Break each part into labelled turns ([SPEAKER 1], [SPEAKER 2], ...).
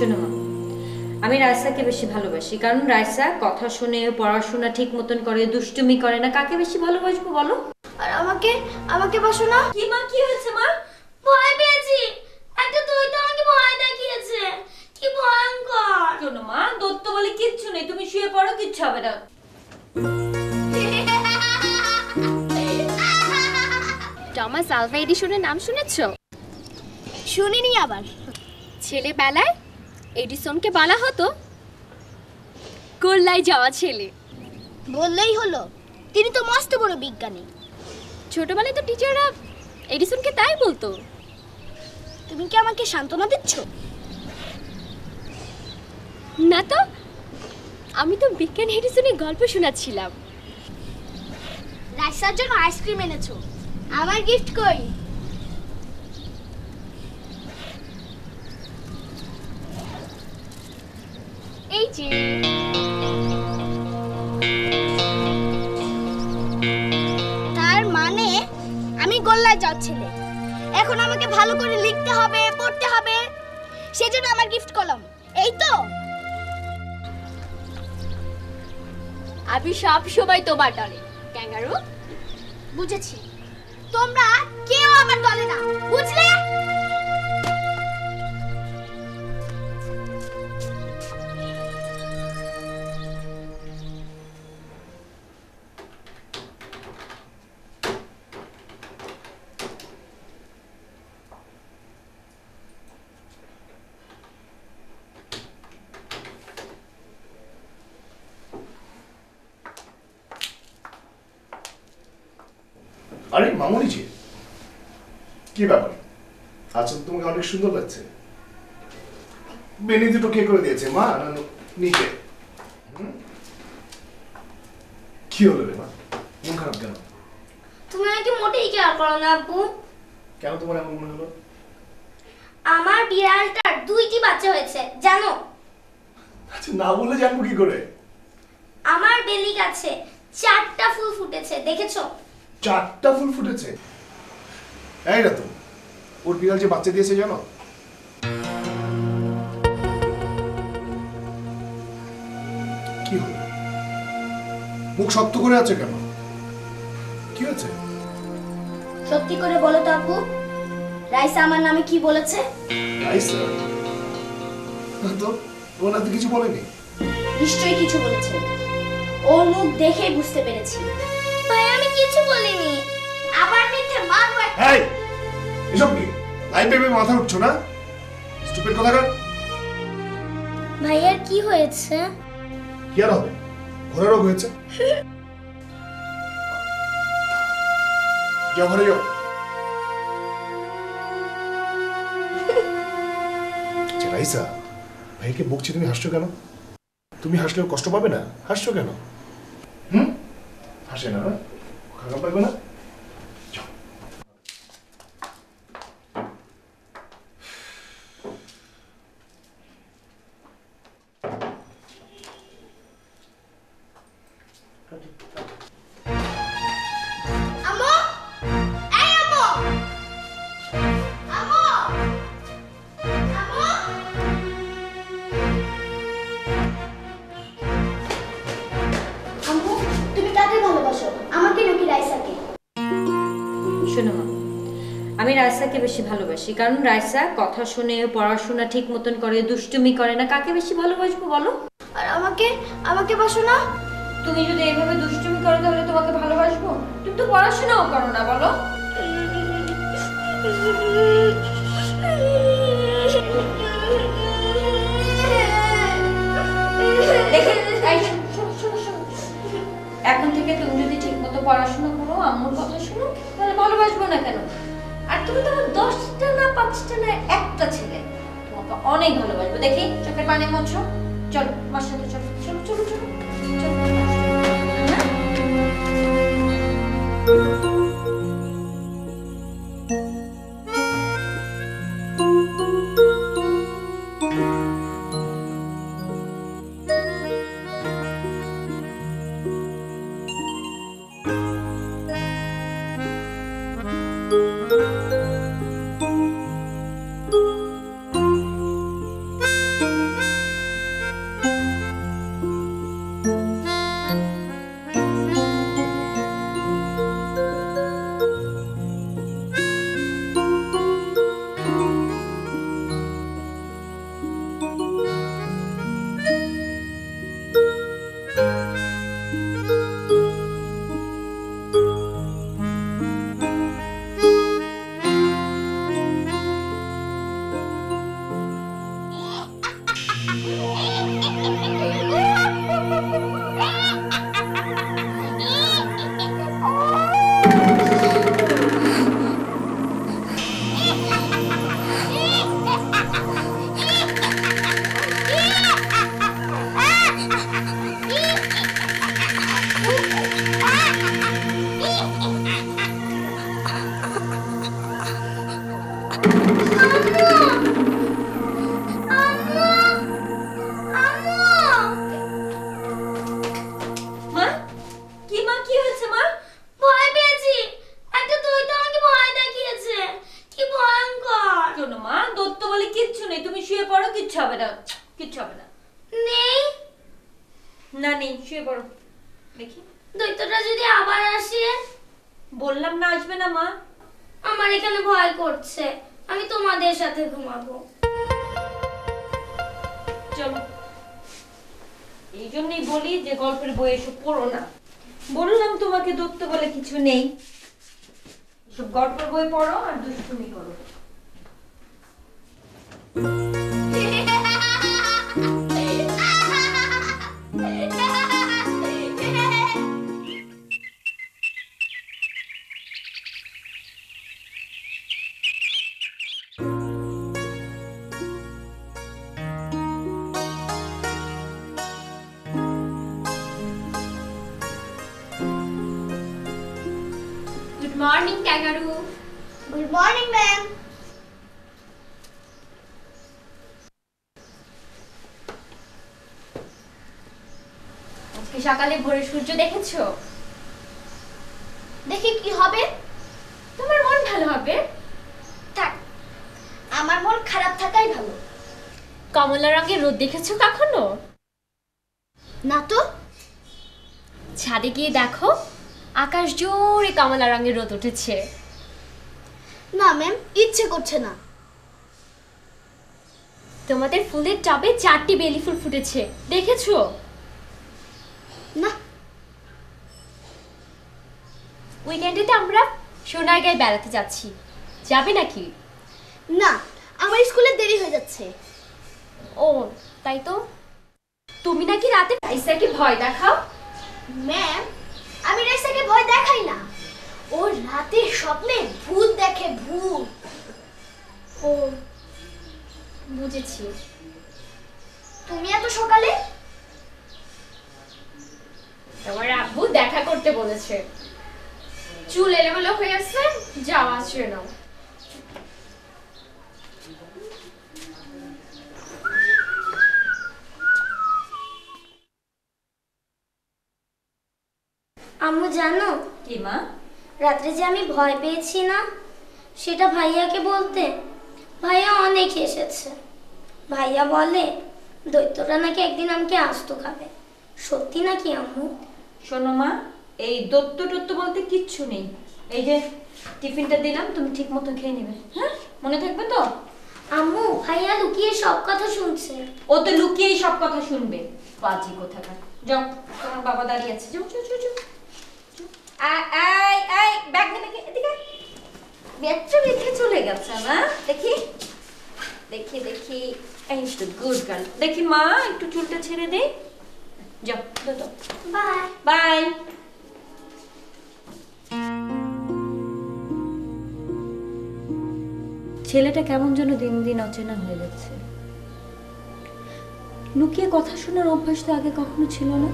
[SPEAKER 1] শোনো মা, আমি রাইসাকে বেশি ভালোবাসি, কারণ রাইসা কথা শুনে, পড়াশোনা ঠিক মতন করে, দুষ্টুমি করে না। কাকে বেশি ভালোবাসবো বলো?
[SPEAKER 2] আর আমাকে আমাকে বাসো না?
[SPEAKER 1] কি মা, কি হয়েছে মা?
[SPEAKER 2] ভয় পেয়েছি, একটা তুই তো আমাকে ভয় দেখিয়েছে, কি ভয়ঙ্কর।
[SPEAKER 1] শোনো মা, দত্ত বলে কিচ্ছু নেই, তুমি শুয়ে পড়ো, কিচ্ছু হবে না।
[SPEAKER 3] টমাস আলভা এডিসনের নাম শুনেছো?
[SPEAKER 2] শুনিনি আবার।
[SPEAKER 3] ছেলেবেলায় এডিসনকে বলা হতো গোল্লায় যাওয়া ছেলে।
[SPEAKER 2] বললেই হলো, তিনি তো মস্ত বড় বিজ্ঞানী।
[SPEAKER 3] ছোটবেলায় তো টিচাররা এডিসনকে তাই বলতো।
[SPEAKER 2] তুমি কি আমাকে সান্ত্বনা দিচ্ছ?
[SPEAKER 3] না তো, আমি তো বিজ্ঞান এডিসনের গল্প শোনাচ্ছিলাম।
[SPEAKER 2] রাইসার জন্য আইসক্রিম এনেছো, আমার গিফট কই?
[SPEAKER 3] এই যে
[SPEAKER 2] তার মানে আমি গোল্লায় যাওয়া ছেলে। এখন আমাকে ভালো করে লিখতে হবে, পড়তে হবে, সেজন্য আমার গিফট কলম, এই তো।
[SPEAKER 3] আমি সব সময় তোমার দলে, ক্যাঙ্গারু।
[SPEAKER 2] বুঝেছি, তোমরা কেউ আমার দলে না, বুঝলে?
[SPEAKER 4] আরে মামুনি জি, কি ব্যাপার? আচ্ছা, তোমাকে অনেক সুন্দর লাগছে। বেনি দুটো কে করে দিয়েছে, মা না নিজে? কি হলো রে মা, মন খারাপ কেন?
[SPEAKER 2] তুমি নাকি মোটেই কেয়ার করো না আব্বু।
[SPEAKER 4] কেন তোমার এমন মনে হলো?
[SPEAKER 2] আমার বিড়ালটার 2টি বাচ্চা হয়েছে, জানো?
[SPEAKER 4] আচ্ছা, না বলে জানবো কি করে?
[SPEAKER 2] আমার বেলি গাছে 4টা ফুল ফুটেছে, দেখেছো?
[SPEAKER 4] 4টা ফুল ফুটেছে? এই রাতো, ওর বিড়াল যে বাচ্চা দিয়েছে জানো? কি হলো, মুখ শক্ত করে আছে কেন? কি হয়েছে?
[SPEAKER 2] সত্যি করে বলো তো আব্বু, রাইসা আমার নামে কি বলেছে?
[SPEAKER 4] রাইসা? না তো, ও না তো কিছু বলেনি।
[SPEAKER 2] নিশ্চয়ই কিছু বলেছে, ওর মুখ দেখেই বুঝতে পেরেছি। ভাই আমি কিছু বলিনি, আবার মিথ্যে মারবো।
[SPEAKER 4] এই, এসব কি? লাইফ ভেবে মাথা উঠছো না? স্টুপিড কথাকার।
[SPEAKER 2] ভাইয়ার কি হয়েছে?
[SPEAKER 4] কি আর হবে, ঘোড়া রোগ হয়েছে। যাও ঘরে যাও। আচ্ছা রাইসা, ভাইকে বকছি, তুমি হাসছো কেন? তুমি হাসলেও কষ্ট পাবে না, হাসছো কেন? হাসে না, খারাপ লাগবে না? যাও।
[SPEAKER 2] আম্মু, এই আম্মু, আম্মু, আম্মু। আম্মু, তুমি কাকে ভালোবাসো, আমাকে নাকি রাইসাকে?
[SPEAKER 1] শোনো মা, আমি রাইসাকে বেশি ভালোবাসি, কারণ রাইসা কথা শুনে, পড়াশোনা ঠিক মতন করে, দুষ্টুমি করে না। কাকে বেশি ভালোবাসবো বলো?
[SPEAKER 2] আর আমাকে আমাকে বাসো না?
[SPEAKER 1] তুমি যদি এইভাবে দুষ্টুমি করো তাহলে তোমাকে ভালোবাসবো? তুমি তো পড়াশোনাও করো না, বলো? দেখে এখন থেকে তুমি যদি ঠিক মতো পড়াশোনা করো, আম্মুর কথা শুনো, তাহলে ভালোবাসবো না কেন? আর তুমি তো আমার 10টা না 5টা না একটা ছেলে, তোমাকে অনেক ভালোবাসবো। দেখি চোখের পানি মোছো, চলো আমার সাথে, চলো চলো চলো চলো চলো। মা কি মা, কি হয়েছে মা?
[SPEAKER 2] ভয় পেয়েছি, একটা দৈত্য আমাকে ভয় দেখিয়েছে, কি ভয়ঙ্কর।
[SPEAKER 1] শোনো মা, দত্ত বলে কিচ্ছু নেই, তুমি শুয়ে পড়ো, কিচ্ছু হবে না, কিচ্ছু হবে না।
[SPEAKER 2] নেই?
[SPEAKER 1] না নেই, শুয়ে পড়ো দেখি।
[SPEAKER 2] দৈত্যটা যদি আবার আসে?
[SPEAKER 1] বললাম না আসবে না মা।
[SPEAKER 2] আমার এখানে ভয় করছে, আমি তোমাদের সাথে ঘুমাবো।
[SPEAKER 1] চলো, এই জন্যই বলি যে গল্পের বই এসব পড়ো না। বললাম তোমাকে দত্ত বলে কিছু নেই, সব গল্পের বই পড়ো আর দুষ্টুমি করো।
[SPEAKER 3] Good morning kangaroo.
[SPEAKER 2] Good morning ma'am.
[SPEAKER 3] আজকে সকালে ভোরে সূর্য দেখেছো?
[SPEAKER 2] দেখি কি হবে?
[SPEAKER 3] তোমার মন ভালো হবে।
[SPEAKER 2] থাক, আমার মন খারাপ থাকাই ভালো।
[SPEAKER 3] কমলা রঙের রোদ দেখেছো কখনো?
[SPEAKER 2] না তো।
[SPEAKER 3] ছাদে গিয়ে দেখো, আকাশ জোরে কমলা রঙের রোদ উঠেছে।
[SPEAKER 2] না ম্যাম, ইচ্ছে করছে না।
[SPEAKER 3] তোমাদের ফুলের টবে 4টি বেলি ফুল ফুটেছে, দেখেছো?
[SPEAKER 2] না।
[SPEAKER 3] উইকেন্ডেতে আমরা সোনারগাঁয়ে বেড়াতে যাচ্ছি, যাবে নাকি?
[SPEAKER 2] না, আমার স্কুলে দেরি হয়ে যাচ্ছে।
[SPEAKER 3] ও তাই তো। তুমি নাকি রাতে রাইসাকে ভয় দেখাও।
[SPEAKER 2] ম্যাম, আমি রাইসাকে ভয় দেখাই না, ও রাতে স্বপ্নে ভূত দেখে, ভূত।
[SPEAKER 3] ও বুঝেছি।
[SPEAKER 2] তুমি এত সকালে?
[SPEAKER 3] তোমার আব্বু দেখা করতে বলেছে, চুল এলোমেলো হয়ে আছে, যাও আশ্রয় নাও।
[SPEAKER 2] আম্মু জানো,
[SPEAKER 1] কি মা?
[SPEAKER 2] রাত্রে যে আমি ভয় পেয়েছি না, সেটা ভাইয়াকে বলতে ভাইয়া অনেক এসেছে। ভাইয়া বলে দৈত্যটা নাকি একদিন আমাকে আস্ত খাবে। সত্যি নাকি আম্মু?
[SPEAKER 1] শোনো মা, এই দত্ত টত্ত বলতে কিচ্ছু নেই। এই যে টিফিনটা দিলাম, তুমি ঠিক মতো খেয়ে নেবে, হ্যাঁ? মনে থাকবে তো?
[SPEAKER 2] আম্মু, ভাইয়া লুকিয়ে সব কথা শুনছে।
[SPEAKER 1] ও তো লুকিয়েই সব কথা শুনবে, পাজি কোথাকার। যাও, তোমার বাবা দাঁড়িয়ে আছে, যাও যাও যাও যাও। ব্যাগ নেবে, এদিকে ব্যাগটা রেখে চলে গেছে না? দেখি দেখি দেখি, এই তো গুড গার্ল। দেখি মা, একটু চুলটা ছেড়ে দে। যাও তো,
[SPEAKER 2] বাই
[SPEAKER 1] বাই। ছেলেটা কেমন যেন দিন দিন অচেনা হয়ে যাচ্ছে। লুকিয়ে কথা শোনার অভ্যাস তো আগে কখনো ছিল না।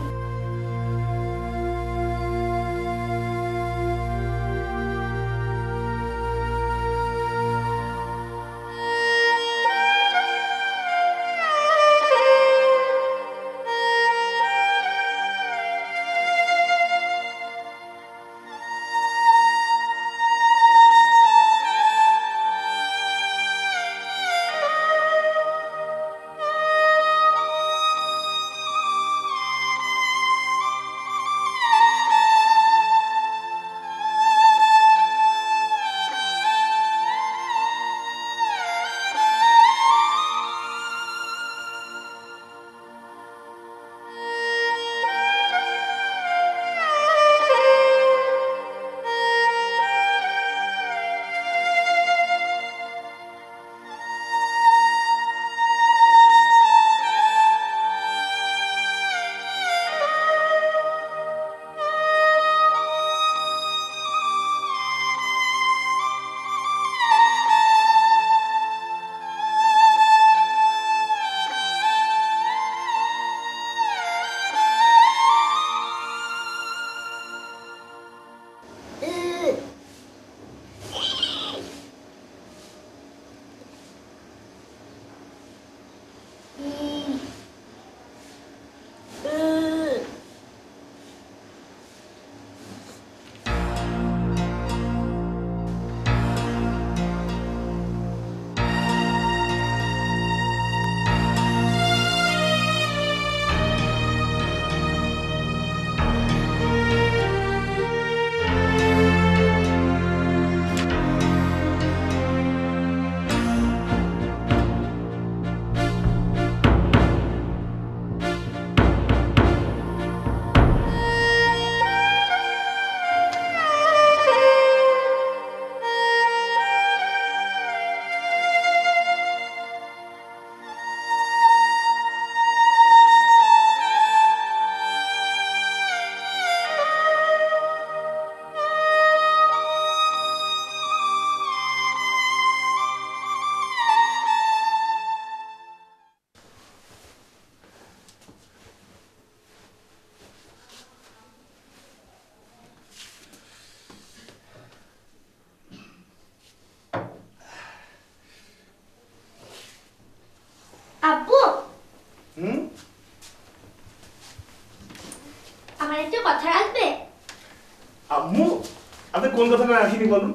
[SPEAKER 4] কোন কথাটা রাখিনি বলুন?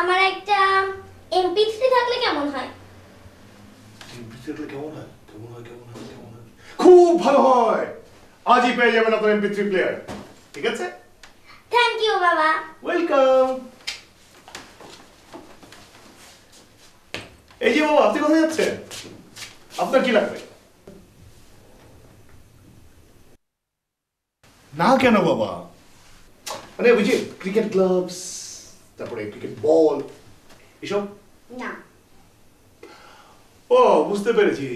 [SPEAKER 2] আমার একটা MP3 থাকলে কেমন হয়?
[SPEAKER 4] MP3 থাকলে কেমন হয়? খুব ভালো হয়। আজই পেয়ে যাবেন আপনার MP3 প্লেয়ার। ঠিক আছে?
[SPEAKER 2] থ্যাংক ইউ বাবা।
[SPEAKER 4] ওয়েলকাম। এই যে বাবা, আপনি কোথায় যাচ্ছেন? আপনার কি লাগবে? না কেন বাবা? মানে ওই যে ক্রিকেট গ্লাভস, তারপরে ক্রিকেট বল, এসব?
[SPEAKER 2] না।
[SPEAKER 4] ও বুঝতে পেরেছি।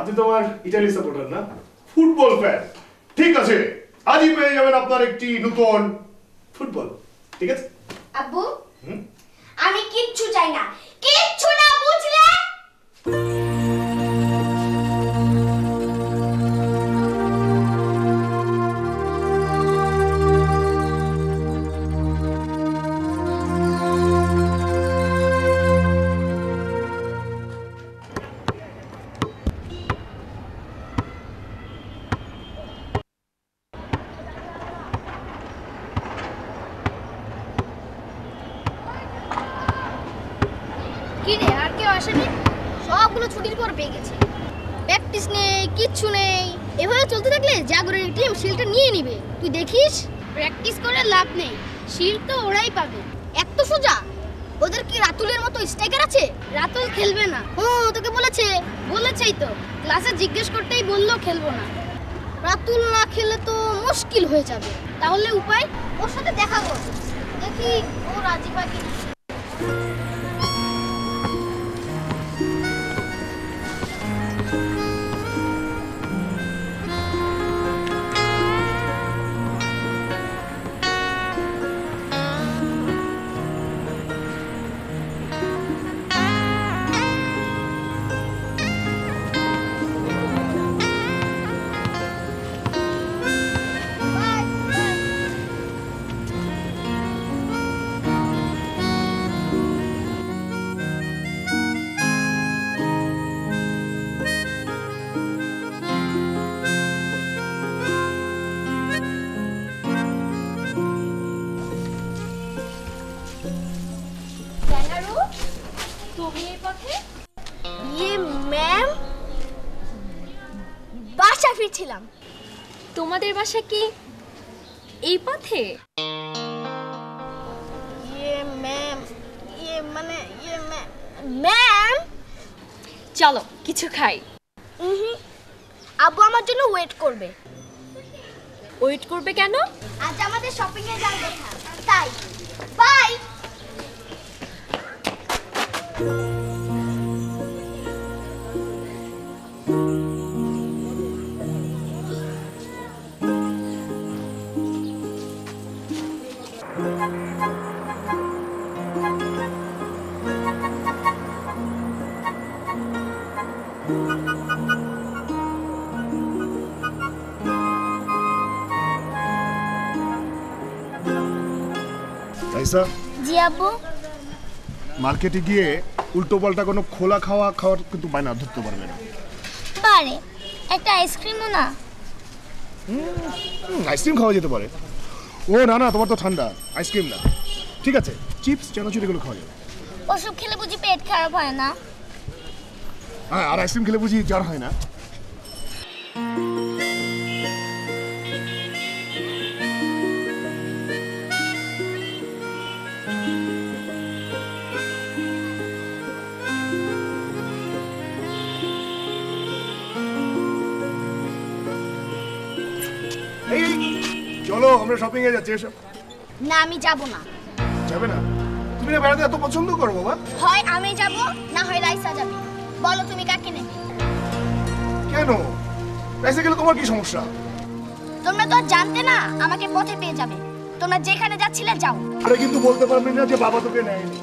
[SPEAKER 4] আপনি তো আমার ইটালি সাপোর্টার না, ফুটবল ফ্যান। ঠিক আছে, আজই পেয়ে যাবেন আপনার একটি নতুন ফুটবল। ঠিক আছে?
[SPEAKER 2] আব্বু, আমি কিচ্ছু চাই না, কিচ্ছু না, বুঝলে?
[SPEAKER 5] কি রে, আর কেউ আসেনি? সবগুলো ছুটির পর পেয়ে গেছে। প্র্যাকটিস নেই, কিচ্ছু নেই। এভাবে চলতে থাকলে জাগরের টিম শিলটা নিয়ে নিবে। তুই দেখিস, প্র্যাকটিস করে লাভ নেই, শিল তো ওরাই পাবে। এত সোজা? ওদের কি রাতুলের মতো স্ট্রাইকার আছে? রাতুল খেলবে না। তোকে বলেছেই তো, ক্লাসে জিজ্ঞেস করতেই বললো খেলবো না। রাতুল না খেলে তো মুশকিল হয়ে যাবে। তাহলে উপায়, ওর সাথে দেখা কর, দেখি ও রাজি পায় কিনা।
[SPEAKER 3] তুমি এই পথে?
[SPEAKER 5] ম্যাম, বাসা ফিরছিলাম।
[SPEAKER 3] তোমাদের বাসা কি এই পথে?
[SPEAKER 5] ম্যাম,
[SPEAKER 3] চলো কিছু খাই।
[SPEAKER 5] আব্বু আমার জন্য ওয়েট করবে।
[SPEAKER 3] ওয়েট করবে কেন?
[SPEAKER 5] আজ আমাদের শপিং এ যাওয়ার কথা, তাই। বাই।
[SPEAKER 4] রাইসা,
[SPEAKER 2] জি আব্বু।
[SPEAKER 4] মার্কেটে গিয়ে উল্টো পাল্টা কোনো খোলা খাওয়ার কিন্তু বায়না ধরতে পারবে না।
[SPEAKER 2] পারে, একটা আইসক্রিমও না?
[SPEAKER 4] আইসক্রিম খাওয়া যেতে পারে। ও না না, তোমার তো ঠান্ডা, আইসক্রিম না। ঠিক আছে, চিপস চানাচুর এগুলো খাওয়া যাবে।
[SPEAKER 2] ওসব খেলে বুঝি পেট খারাপ হয় না?
[SPEAKER 4] হ্যাঁ, আর আইসক্রিম খেলে বুঝি জ্বর হয় না? চলো আমরা শপিং এ যাচ্ছি। এসব
[SPEAKER 5] না, আমি যাব না।
[SPEAKER 4] যাবে না? তুমি না বেড়াতে এত পছন্দ করো বাবা।
[SPEAKER 5] হয় আমি যাব, না হয় রাইসা যাবে। বলো তুমি কাকে নেবে?
[SPEAKER 4] কেন? রাইসা গেলে তোমার কি সমস্যা?
[SPEAKER 5] তোমরা তো আর জানতে না আমাকে পথে পেয়ে যাবে। তোমরা যেখানে যাচ্ছিলে যাও।
[SPEAKER 4] আরে কিন্তু বলতে পারবি না যে বাবা তোকে নেয়নি।